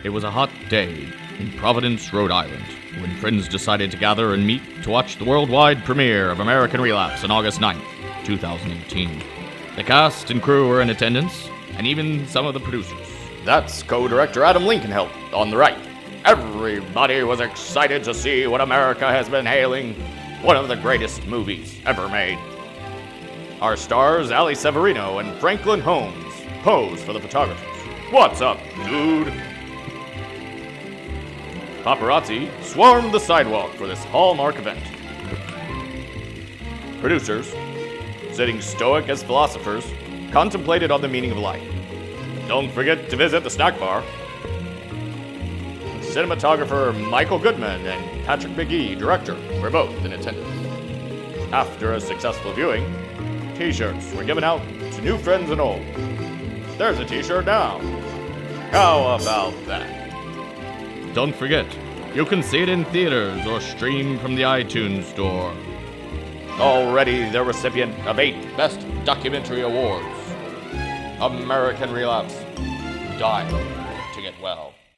It was a hot day in Providence, Rhode Island, when friends decided to gather and meet to watch the worldwide premiere of American Relapse on August 9th, 2018. The cast and crew were in attendance, and even some of the producers. That's co-director Adam Lincoln on the right. Everybody was excited to see what America has been hailing, one of the greatest movies ever made. Our stars, Allie Severino and Franklin Holmes, pose for the photographers. What's up, dude? Paparazzi swarmed the sidewalk for this hallmark event. Producers, sitting stoic as philosophers, contemplated on the meaning of life. Don't forget to visit the snack bar. Cinematographer Michael Goodman and Patrick McGee, director, were both in attendance. After a successful viewing, t-shirts were given out to new friends and old. There's a t-shirt now. How about that? Don't forget, you can see it in theaters or stream from the iTunes store. Already the recipient of 8 Best Documentary Awards. American Relapse. Die to get well.